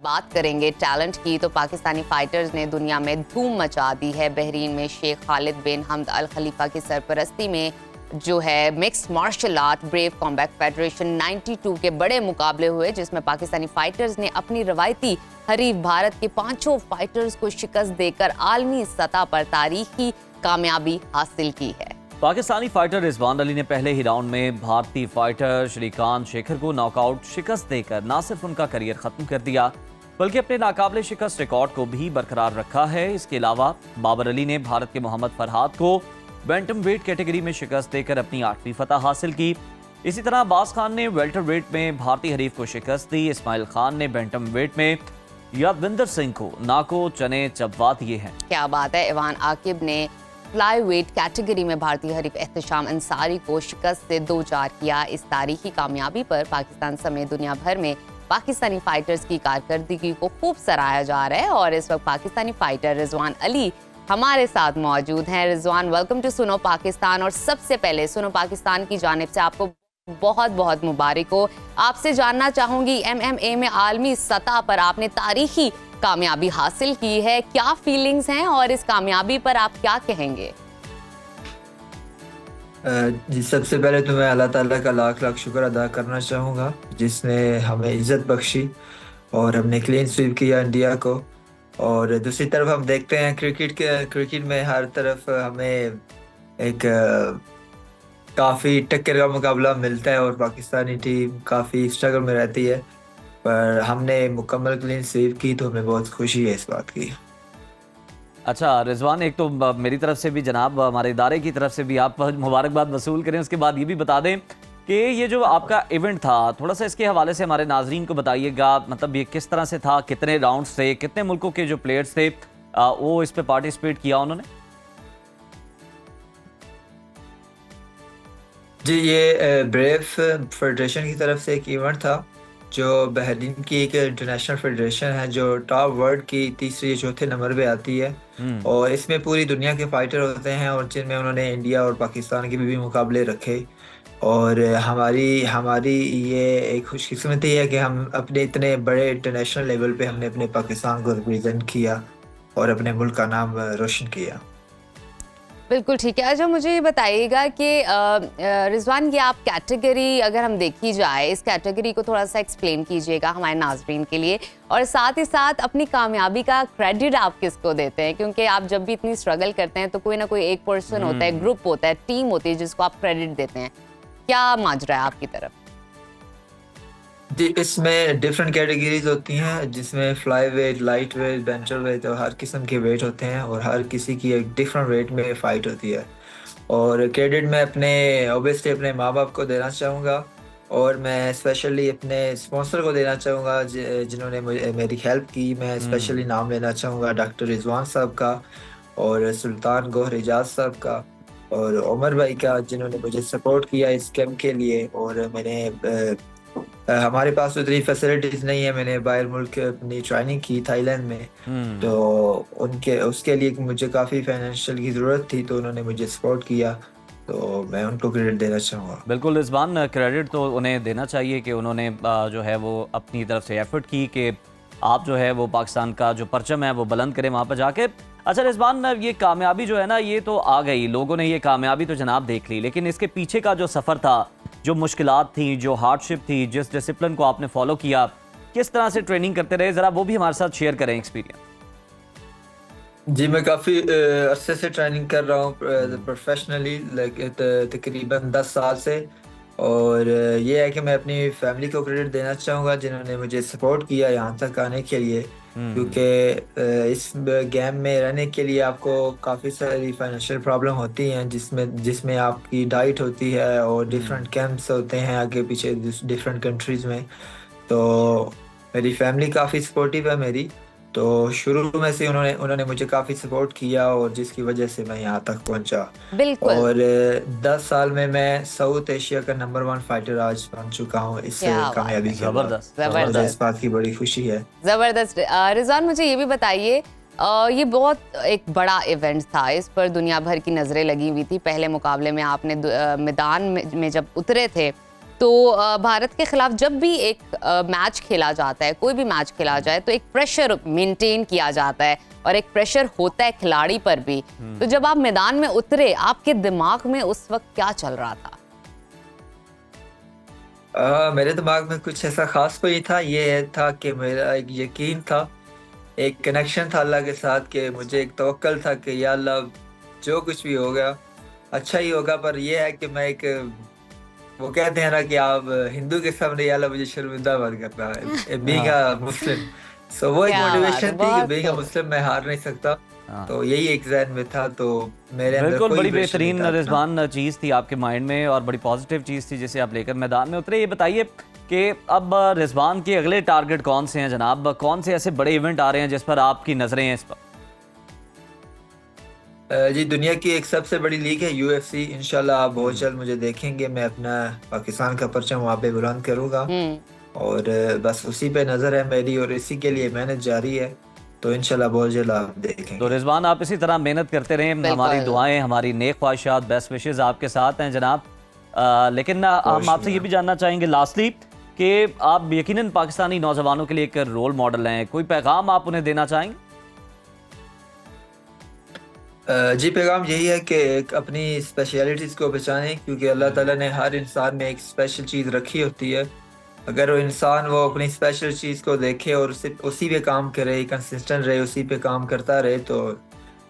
बात करेंगे टैलेंट की तो पाकिस्तानी फाइटर्स ने दुनिया में धूम मचा दी है। बहरीन में शेख खालिद बिन हमद अल खलीफा की सरपरस्ती में जो है mixed martial art Brave Combat Federation 92 के बड़े मुकाबले हुए, जिसमें पाकिस्तानी फाइटर्स ने अपनी रवायती हरीफ भारत के पांचों फाइटर्स को शिकस्त देकर आलमी सतह पर तारीखी कामयाबी हासिल की है। पाकिस्तानी फाइटर रिजवान अली ने पहले ही राउंड में भारतीय फाइटर श्रीकांत शेखर को नॉकआउट शिकस्त देकर न सिर्फ उनका करियर खत्म कर दिया बल्कि अपने नाकाबिले शिकस्त रिकॉर्ड को भी बरकरार रखा है। इसके अलावा बाबर अली ने भारत के मोहम्मद फरहाद को बैंटम वेट कैटेगरी में शिकस्त देकर अपनी 8वीं फतह हासिल की। इसी तरह अब्बास खान ने वेल्टर वेट में भारतीय हरीफ को शिकस्त दी। इस्माइल खान ने बैंटम वेट में यादविंदर सिंह को नाको चने चबवा दिए हैं। क्या बात है। इवान आकिब ने फ्लाई वेट कैटेगरी में भारतीय हरीफ एहतशाम अंसारी को शिकस्त से 2-4 किया। इस तारीखी कामयाबी पर पाकिस्तान समेत दुनिया भर में पाकिस्तानी फाइटर्स की कारकर्दगी को खूब सराहा जा रहा है और इस वक्त पाकिस्तानी फाइटर रिजवान अली हमारे साथ मौजूद हैं। रिजवान, वेलकम टू सुनो पाकिस्तान। और सबसे पहले सुनो पाकिस्तान की जानिब से आपको बहुत बहुत मुबारक हो। आपसे जानना चाहूंगी, MMA में आलमी सतह पर आपने तारीखी कामयाबी हासिल की है, क्या फीलिंग्स हैं और इस कामयाबी पर आप क्या कहेंगे? जी, सबसे पहले तो मैं अल्लाह ताला का लाख लाख शुक्र अदा करना चाहूँगा जिसने हमें इज़्ज़त बख्शी और हमने क्लीन स्वीप किया इंडिया को। और दूसरी तरफ हम देखते हैं क्रिकेट में हर तरफ हमें एक काफ़ी टक्कर का मुकाबला मिलता है और पाकिस्तानी टीम काफ़ी स्ट्रगल में रहती है, पर हमने मुकम्मल क्लीन स्वीप की तो हमें बहुत खुशी है इस बात की। अच्छा रिजवान, एक तो मेरी तरफ से भी जनाब हमारे इदारे की तरफ से भी आप मुबारकबाद वसूल करें। उसके बाद ये भी बता दें कि ये जो आपका इवेंट था, थोड़ा सा इसके हवाले से हमारे नाजरीन को बताइएगा। मतलब ये किस तरह से था, कितने राउंड्स थे, कितने मुल्कों के जो प्लेयर्स थे वो इस पे पार्टिसिपेट किया उन्होंने? जी, ये ब्रेव फेडरेशन की तरफ से एक इवेंट था जो बहरीन की एक इंटरनेशनल फेडरेशन है जो टॉप वर्ल्ड की तीसरे या चौथे नंबर पे आती है और इसमें पूरी दुनिया के फाइटर होते हैं और जिनमें उन्होंने इंडिया और पाकिस्तान के भी मुकाबले रखे। और हमारी हमारी ये एक खुशकिस्मती है कि हम अपने इतने बड़े इंटरनेशनल लेवल पे हमने अपने पाकिस्तान को रिप्रेजेंट किया और अपने मुल्क का नाम रोशन किया। बिल्कुल ठीक है। अच्छा, मुझे ये बताइएगा कि रिजवान, ये आप कैटेगरी अगर हम देखी जाए, इस कैटेगरी को थोड़ा सा एक्सप्लेन कीजिएगा हमारे नाजरीन के लिए, और साथ ही साथ अपनी कामयाबी का क्रेडिट आप किसको देते हैं? क्योंकि आप जब भी इतनी स्ट्रगल करते हैं तो कोई ना कोई एक पर्सन होता है, ग्रुप होता है, टीम होती है जिसको आप क्रेडिट देते हैं। क्या माजरा है आपकी तरफ? जी, इसमें डिफरेंट कैटेगरीज होती हैं जिसमें fly weight, light weight, bantam weight और हर किस्म के वेट होते हैं और हर किसी की एक डिफरेंट वेट में फाइट होती है। और क्रेडिट मैं अपने ऑब्वियसली अपने माँ बाप को देना चाहूँगा और मैं स्पेशली अपने स्पॉन्सर को देना चाहूँगा जिन्होंने मुझे मेरी हेल्प की। मैं स्पेशली नाम लेना चाहूँगा डॉक्टर रिजवान साहब का और सुल्तान गोहर एजाज साहब का और उमर भाई का, जिन्होंने मुझे सपोर्ट किया इस कैम्प के लिए। और मैंने हमारे पास उतनी फैसिलिटीज नहीं है, मैंने बाहर मुल्क अपनी ट्रेनिंग की थाईलैंड में, तो उसके लिए मुझे काफ़ी फाइनेंशियल की ज़रूरत थी तो उन्होंने मुझे सपोर्ट किया, तो मैं उनको क्रेडिट देना चाहूँगा। बिल्कुल रिजवान, क्रेडिट तो उन्हें देना चाहिए कि उन्होंने जो है वो अपनी तरफ से एफर्ट की कि आप जो है वो पाकिस्तान का जो परचम है वो बुलंद करें वहाँ पर जाके। अच्छा रिजवान, ये कामयाबी जो है ना ये तो आ गई, लोगों ने ये कामयाबी तो जनाब देख ली, लेकिन इसके पीछे का जो सफ़र था, जो मुश्किलात थी, जो हार्डशिप थी, जिस डिसिप्लिन को आपने फॉलो किया, किस तरह से ट्रेनिंग करते रहे, ज़रा वो भी हमारे साथ शेयर करें एक्सपीरियंस। जी, मैं काफ़ी अरसे से ट्रेनिंग कर रहा हूँ प्रोफेशनली, तकरीबन 10 साल से। और ये है कि मैं अपनी फैमिली को क्रेडिट देना चाहूँगा जिन्होंने मुझे सपोर्ट किया यहाँ तक आने के लिए, क्योंकि इस गेम में रहने के लिए आपको काफ़ी सारी फाइनेंशियल प्रॉब्लम होती हैं जिसमें आपकी डाइट होती है और डिफरेंट कैंप्स होते हैं आगे पीछे डिफरेंट कंट्रीज़ में। तो मेरी फैमिली काफ़ी सपोर्टिव है मेरी, तो शुरू में से उन्होंने मुझे काफ़ी सपोर्ट किया और जिसकी वजह से मैं यहाँ तक पहुँचा। बिल्कुल। और 10 साल में मैं साउथ एशिया का नंबर 1 फाइटर आज बन चुका हूँ इस कामयाबी के बाद। जबरदस्त, इस बात की बड़ी खुशी है। ज़बरदस्त। रिजवान, मुझे ये भी बताइए, ये बहुत एक बड़ा इवेंट था, इस पर दुनिया भर की नज़रें लगी हुई थी। पहले मुकाबले में आपने मैदान में जब उतरे थे तो भारत के खिलाफ जब भी एक मैच खेला जाता है, कोई भी मैच खेला जाए, तो एक प्रेशर मेंटेन किया जाता है और एक प्रेशर होता है खिलाड़ी पर भी। तो जब आप मैदान में उतरे, आपके दिमाग में उस वक्त क्या चल रहा था? मेरे दिमाग में कुछ ऐसा खास कोई था। ये था कि मेरा एक यकीन था, एक कनेक्शन था अल्लाह के साथ, कि मुझे एक तवक्कल था कि या अल्लाह जो कुछ भी होगा अच्छा ही होगा। पर ये है कि मैं एक, वो कहते हैं ना कि आप हिंदू के सामने या अल्लाह मुझे शर्मिंदा मत करना, बीइंग अ मुस्लिम। सो वो एक क्या बात है, मोटिवेशन थी कि बहुत बीइंग अ खूब। मुस्लिम मैं हार नहीं सकता। हाँ। तो यही एक ज़हन में था, तो मेरे अंदर बिल्कुल, कोई बड़ी प्रेशर नहीं बेहतरीन था अपना। रिजवान चीज़ थी आपके माइंड में और बड़ी पॉजिटिव चीज़ थी जिसे आप लेकर मैदान में उतरे। ये बताइए कि अब रिजवान के अगले टारगेट कौन से हैं जनाब? कौन से ऐसे बड़े इवेंट आ रहे हैं जिस पर आपकी नज़रें हैं इस पर? जी, दुनिया की एक सबसे बड़ी लीग है UFC। इंशाल्लाह आप बहुत जल्द मुझे देखेंगे। मैं अपना पाकिस्तान का परचम वहाँ पे बुलंद करूँगा और बस उसी पे नज़र है मेरी और इसी के लिए मेहनत जारी है। तो इंशाल्लाह बहुत जल्द आप तो देखेंगे। रिजवान, आप इसी तरह मेहनत करते रहें। हमारी बिल्कुल। दुआएं, हमारी नेक ख्वाहिशात, बेस्ट विशेज़ आपके साथ हैं जनाब। लेकिन बहुत हम आपसे ये शुक्रिया। भी जानना चाहेंगे लास्टली कि आप यकीनन पाकिस्तानी नौजवानों के लिए एक रोल मॉडल हैं। कोई पैगाम आप उन्हें देना चाहेंगे? जी, पैगाम यही है कि एक अपनी स्पेशलिटीज़ को पहचानें, क्योंकि अल्लाह ताला ने हर इंसान में एक स्पेशल चीज़ रखी होती है। अगर वो इंसान वो अपनी स्पेशल चीज़ को देखे और उसी पे काम करे, कंसिस्टेंट रहे, उसी पे काम करता रहे, तो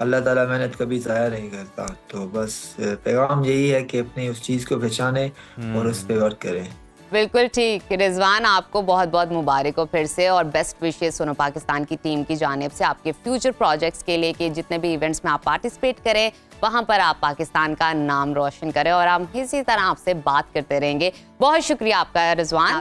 अल्लाह ताला मेहनत कभी ज़ाया नहीं करता। तो बस पैगाम यही है कि अपनी उस चीज़ को पहचानें और उस पे वर्क करें। बिल्कुल ठीक। रिजवान, आपको बहुत बहुत मुबारक हो फिर से और बेस्ट विशेस सुनो पाकिस्तान की टीम की जानिब से आपके फ्यूचर प्रोजेक्ट्स के लिए कि जितने भी इवेंट्स में आप पार्टिसिपेट करें वहां पर आप पाकिस्तान का नाम रोशन करें और हम इसी तरह आपसे बात करते रहेंगे। बहुत शुक्रिया आपका रिजवान।